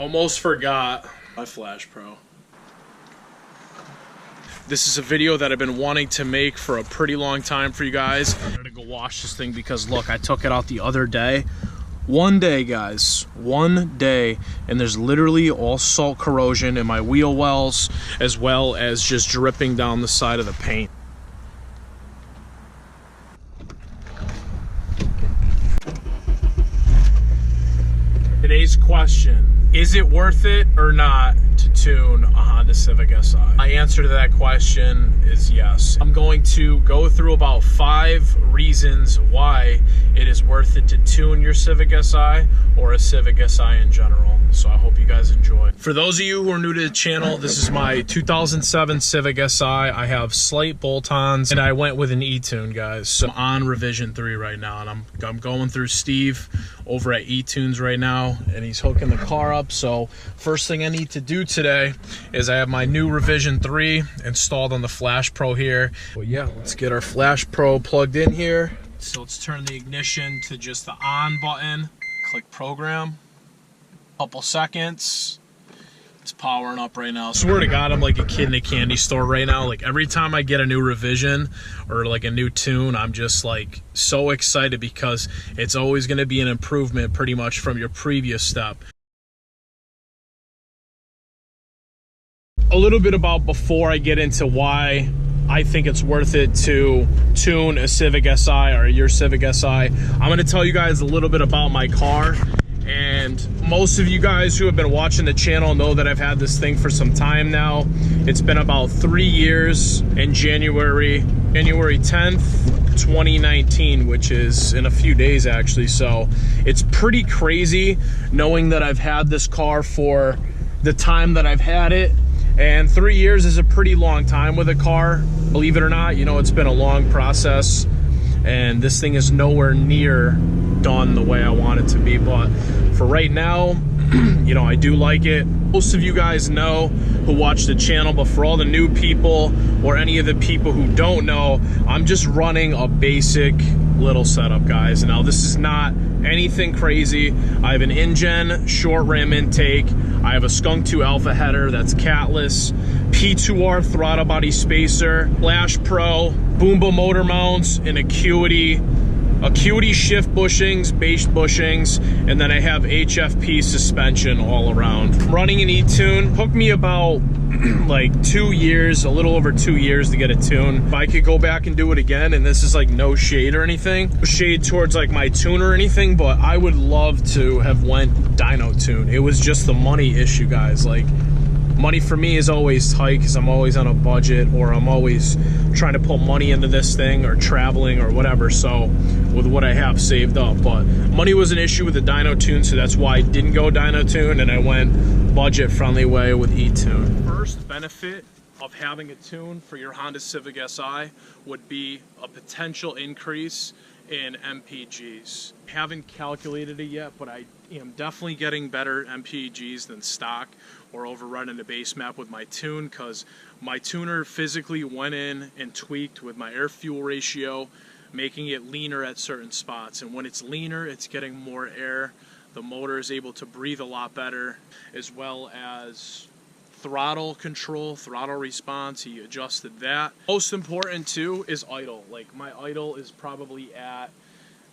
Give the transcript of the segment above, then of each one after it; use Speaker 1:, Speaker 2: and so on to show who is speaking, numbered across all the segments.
Speaker 1: Almost forgot my Flash Pro. This is a video that I've been wanting to make for a pretty long time for you guys. I'm gonna go wash this thing because look, I took it out the other day. One day, guys, one day, and there's literally all salt corrosion in my wheel wells, as well as just dripping down the side of the paint. Today's question, is it worth it or not to tune a Honda Civic Si? My answer to that question is yes. I'm going to go through about 5 reasons why it is worth it to tune your Civic Si or a Civic Si in general. So I hope you guys enjoy. For those of you who are new to the channel, this is my 2007 Civic Si. I have slight bolt-ons and I went with an E-Tune, guys. So I'm on revision 3 right now, and I'm going through Steve over at E-Tunes right now, and he's hooking the car up. So first thing I need to do today is I have my new revision 3 installed on the Flash Pro here. Well, yeah, let's get our Flash Pro plugged in here. So let's turn the ignition to just the on button, click program, couple seconds. It's powering up right now. I swear to God, I'm like a kid in a candy store right now. Like every time I get a new revision or like a new tune, I'm just like so excited because it's always going to be an improvement pretty much from your previous step. A little bit about before I get into why I think it's worth it to tune a Civic Si or your Civic Si. I'm going to tell you guys a little bit about my car. And most of you guys who have been watching the channel know that I've had this thing for some time now. It's been about 3 years in January 10th, 2019, which is in a few days actually. So it's pretty crazy knowing that I've had this car for the time that I've had it. And 3 years is a pretty long time with a car. Believe it or not, you know, it's been a long process. And this thing is nowhere near done the way I want it to be, but for right now, you know, I do like it. Most of you guys know who watch the channel, but for all the new people or any of the people who don't know, I'm just running a basic little setup, guys. Now, this is not anything crazy. I have an InGen short ram intake. I have a Skunk 2 Alpha header that's catless, P2R throttle body spacer, Flash Pro, Boomba motor mounts, and Acuity shift bushings, base bushings, and then I have HFP suspension all around. Running an E-Tune took me about like 2 years, a little over 2 years to get a tune. If I could go back and do it again, and this is like no shade or anything, no shade towards like my tune or anything, but I would love to have went dyno tune. It was just the money issue, guys. Like, money for me is always tight because I'm always on a budget, or I'm always trying to put money into this thing or traveling or whatever. So with what I have saved up, but money was an issue with the dyno tune, so that's why I didn't go dyno tune and I went budget friendly way with E-Tune. First benefit of having a tune for your Honda Civic Si would be a potential increase in MPGs. I haven't calculated it yet, but I am definitely getting better MPGs than stock or overrunning the base map with my tune, because my tuner physically went in and tweaked with my air fuel ratio, making it leaner at certain spots. And when it's leaner, it's getting more air. The motor is able to breathe a lot better, as well as throttle control, throttle response. He adjusted that. Most important too is idle. Like, my idle is probably at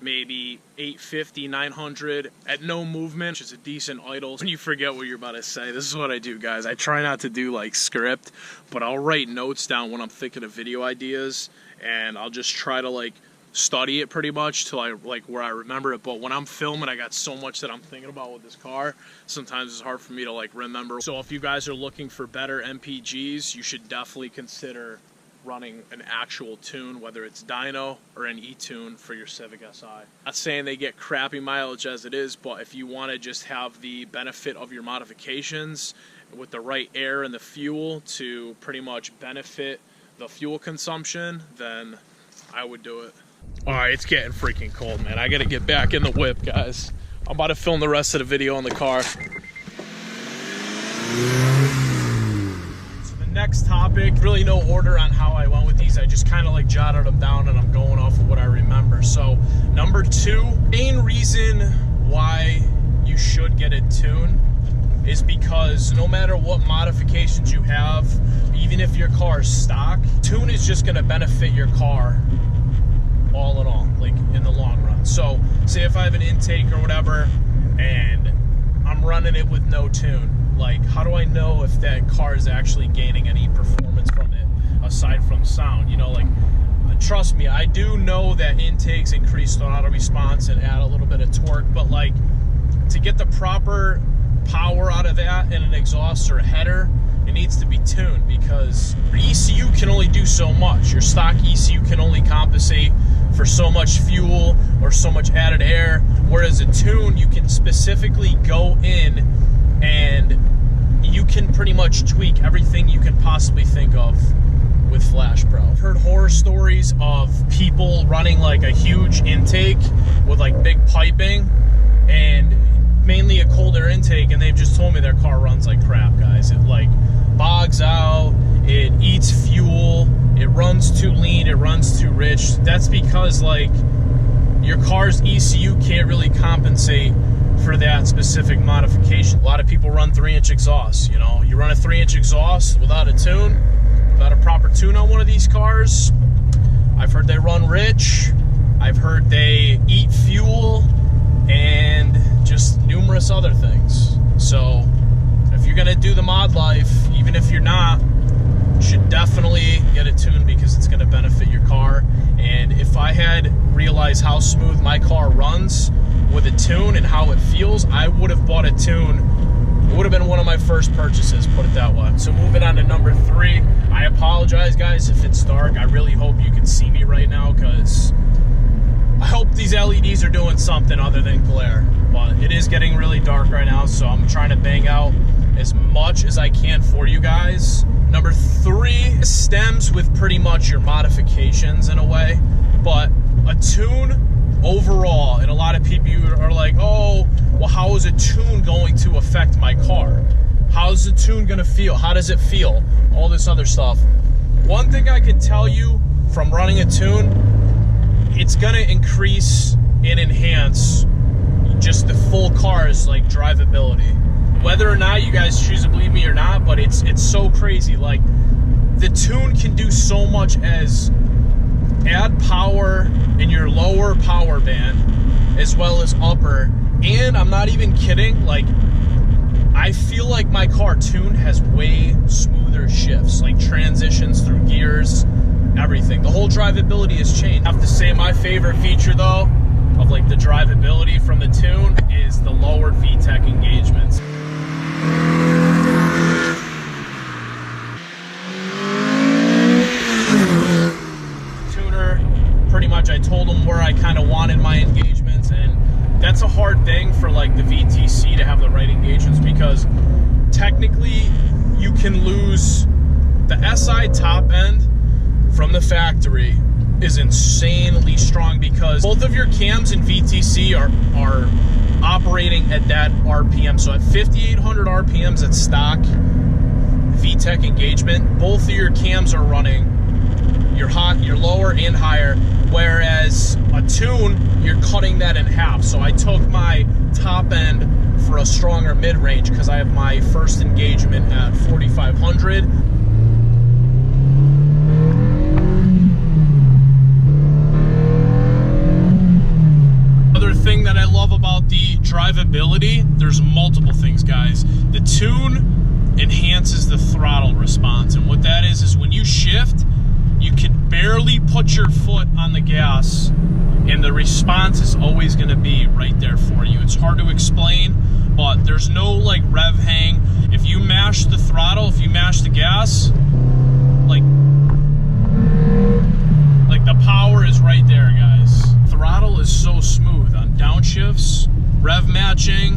Speaker 1: maybe 850, 900 at no movement, which is a decent idle. When you forget what you're about to say, this is what I do, guys. I try not to do like script, but I'll write notes down when I'm thinking of video ideas, and I'll just try to like study it pretty much till I like where I remember it. But when I'm filming, I got so much that I'm thinking about with this car, sometimes it's hard for me to like remember. So if you guys are looking for better MPGs, you should definitely consider running an actual tune, whether it's dyno or an E-Tune for your Civic Si. Not saying they get crappy mileage as it is, but if you want to just have the benefit of your modifications with the right air and the fuel to pretty much benefit the fuel consumption, then I would do it. Alright, it's getting freaking cold, man. I gotta get back in the whip, guys. I'm about to film the rest of the video in the car. Next topic, really no order on how I went with these. I just kind of like jotted them down and I'm going off of what I remember. So number 2, main reason why you should get a tune is because no matter what modifications you have, even if your car is stock, tune is just going to benefit your car all in all, like in the long run. So say if I have an intake or whatever and I'm running it with no tune, like how do I know if that car is actually gaining any performance from it aside from sound? You know, like trust me, I do know that intakes increase throttle response and add a little bit of torque, but like to get the proper power out of that in an exhaust or a header, it needs to be tuned, because your ECU can only do so much. Your stock ECU can only compensate for so much fuel or so much added air, whereas a tune, you can specifically go in and you can pretty much tweak everything you can possibly think of with Flash Pro. I've heard horror stories of people running like a huge intake with like big piping and mainly a cold air intake, and they've just told me their car runs like crap, guys. It like bogs out, it eats fuel, it runs too lean, it runs too rich. That's because like your car's ECU can't really compensate for that specific modification. A lot of people run 3-inch exhausts. You know, you run a 3-inch exhaust without a tune, without a proper tune on one of these cars, I've heard they run rich, I've heard they eat fuel, and just numerous other things. So if you're gonna do the mod life, even if you're not, you should definitely get a tune, because it's gonna benefit your car. And if I had realized how smooth my car runs with a tune and how it feels, I would have bought a tune. It would have been one of my first purchases, put it that way. So moving on to number 3. I apologize, guys, if it's dark. I really hope you can see me right now, because I hope these LEDs are doing something other than glare. But it is getting really dark right now, so I'm trying to bang out as much as I can for you guys. Number 3 stems with pretty much your modifications in a way, but a tune overall, and a lot of people are like, oh, well, how is a tune going to affect my car? How's the tune gonna feel? How does it feel? All this other stuff. One thing I can tell you from running a tune, it's gonna increase and enhance just the full car's like drivability. Whether or not you guys choose to believe me or not, but it's so crazy. Like the tune can do so much as add power in your lower power band as well as upper. And I'm not even kidding, like I feel like my car tune has way smoother shifts, like transitions through gears, everything. The whole drivability has changed. I have to say my favorite feature though of like the drivability from the tune is the lowered VTEC engagements. Tuner, pretty much I told him where I kind of wanted my engagements, and that's a hard thing for like the VTC to have the right engagements, because technically you can lose the SI top end from the factory is insanely strong, because both of your cams in VTC are operating at that RPM. So at 5,800 RPMs at stock VTEC engagement, both of your cams are running your lower and higher, whereas a tune, you're cutting that in half. So I took my top end for a stronger mid-range because I have my first engagement at 4,500. Other thing that I love about the drivability, there's multiple things, guys. The tune enhances the throttle response, and what that is when you shift, you can barely put your foot on the gas and the response is always going to be right there for you. It's hard to explain, but there's no like rev hang. If you mash the throttle, if you mash the gas, like the power is right there, guys. Throttle is so smooth on downshifts, rev matching.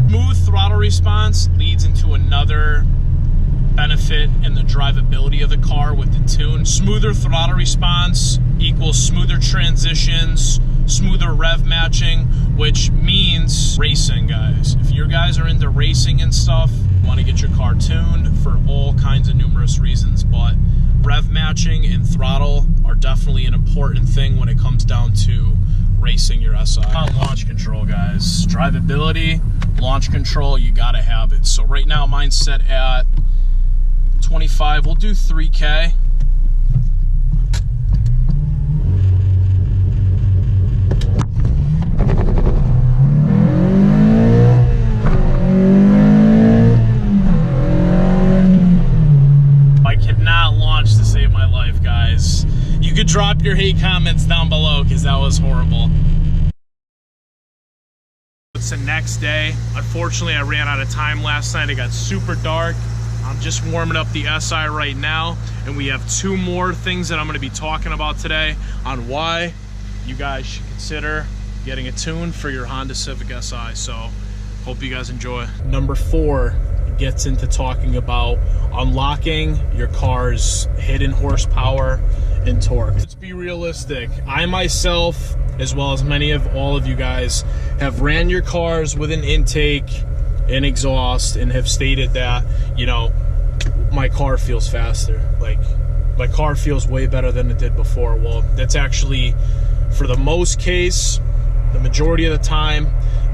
Speaker 1: Smooth throttle response leads into another benefit in the drivability of the car with the tune. Smoother throttle response equals smoother transitions, smoother rev matching, which means racing, guys. If you guys are into racing and stuff, you want to get your car tuned for all kinds of numerous reasons, but rev matching and throttle are definitely an important thing when it comes down to racing your SI. Launch control, guys. Drivability, launch control, you gotta have it. So right now mine's set at 25. We'll do 3K. You could drop your hate comments down below because that was horrible. It's the next day. Unfortunately, I ran out of time last night. It got super dark. I'm just warming up the SI right now, and we have 2 more things that I'm going to be talking about today on why you guys should consider getting a tune for your Honda Civic Si. So hope you guys enjoy. Number 4 gets into talking about unlocking your car's hidden horsepower and torque. Let's be realistic. I myself, as well as many of all of you guys, have ran your cars with an intake and exhaust and have stated that, you know, my car feels faster. Like, my car feels way better than it did before. Well, that's actually, for the most case, the majority of the time,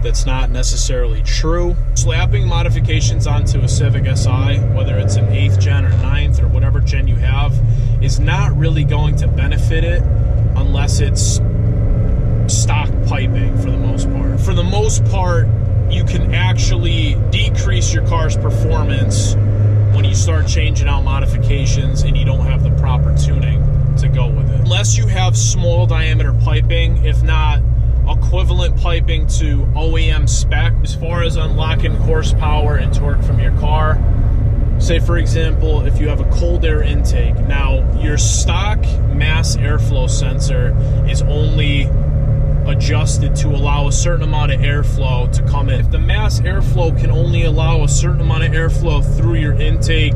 Speaker 1: that's not necessarily true. Slapping modifications onto a Civic Si, whether it's an 8th gen or 9th or whatever gen you have, is not really going to benefit it unless it's stock piping for the most part. For the most part, you can actually decrease your car's performance when you start changing out modifications and you don't have the proper tuning to go with it. Unless you have small diameter piping, if not equivalent piping to OEM spec, as far as unlocking horsepower and torque from your car. Say, for example, if you have a cold air intake. Now, your stock mass airflow sensor is only adjusted to allow a certain amount of airflow to come in. If the mass airflow can only allow a certain amount of airflow through your intake,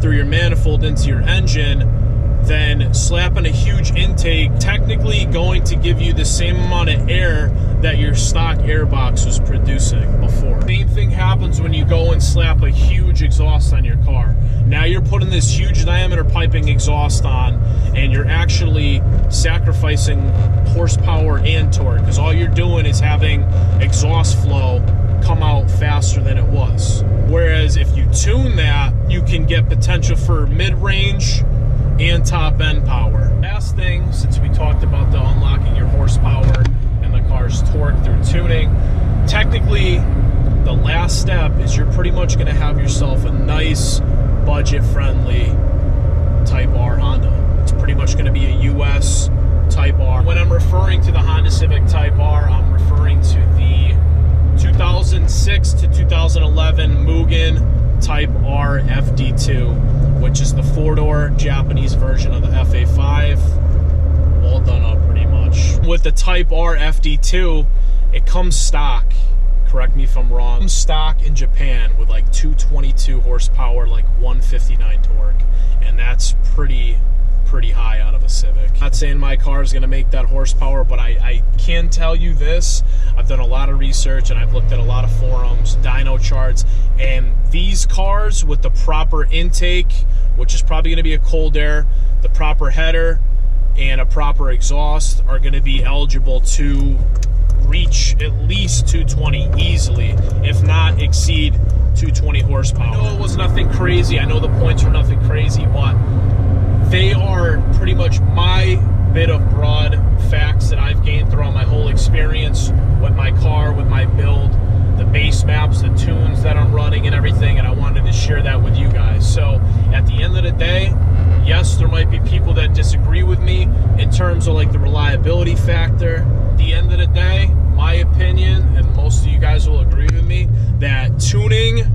Speaker 1: through your manifold into your engine, then slapping a huge intake technically going to give you the same amount of air that your stock airbox was producing before. Same thing happens when you go and slap a huge exhaust on your car. Now you're putting this huge diameter piping exhaust on, and you're actually sacrificing horsepower and torque, because all you're doing is having exhaust flow come out faster than it was. Whereas if you tune that, you can get potential for mid-range and top end power. Last thing, since we talked about the unlocking your horsepower and the car's torque through tuning, technically the last step is you're pretty much going to have yourself a nice budget friendly Type R Honda. It's pretty much going to be a US Type R. When I'm referring to the Honda Civic Type R, I'm referring to the 2006 to 2011 Mugen Type R FD2, which is the 4-door Japanese version of the FA5, all done up pretty much. With the Type R FD2, it comes stock, correct me if I'm wrong, it comes stock in Japan with like 222 horsepower, like 159 torque, and that's pretty high out of a Civic. Not saying my car is going to make that horsepower, but I can tell you this. I've done a lot of research and I've looked at a lot of forums, dyno charts, and these cars with the proper intake, which is probably going to be a cold air, the proper header, and a proper exhaust, are going to be eligible to reach at least 220 easily, if not exceed 220 horsepower. I know it was nothing crazy. I know the points were nothing crazy, but they are pretty much my bit of broad facts that I've gained throughout my whole experience with my car, with my build, the base maps, the tunes that I'm running and everything, and I wanted to share that with you guys. So at the end of the day, yes, there might be people that disagree with me in terms of like the reliability factor. At the end of the day, my opinion, and most of you guys will agree with me, that tuning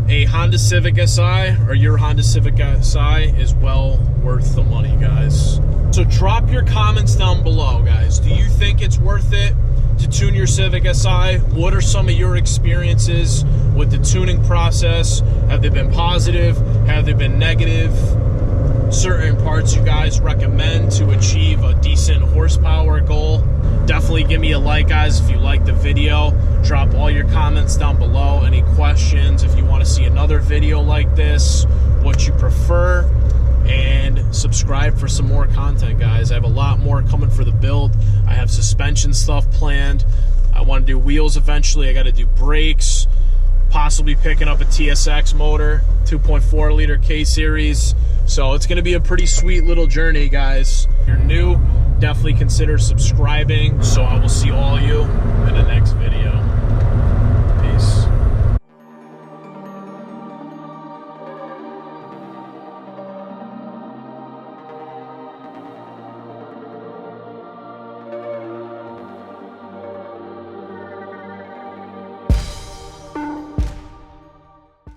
Speaker 1: a Honda Civic Si or your Honda Civic Si is well worth the money, guys. So drop your comments down below, guys. Do you think it's worth it to tune your Civic Si? What are some of your experiences with the tuning process? Have they been positive? Have they been negative? Certain parts you guys recommend to achieve a decent horsepower goal? Definitely give me a like, guys, if you like the video. Drop all your comments down below. Any questions, if you want to see another video like this, what you prefer. And subscribe for some more content, guys. I have a lot more coming for the build. I have suspension stuff planned. I want to do wheels eventually. I got to do brakes, possibly picking up a TSX motor, 2.4 liter K series. So it's going to be a pretty sweet little journey, guys. If you're new, definitely consider subscribing. So I will see all of you in the next video.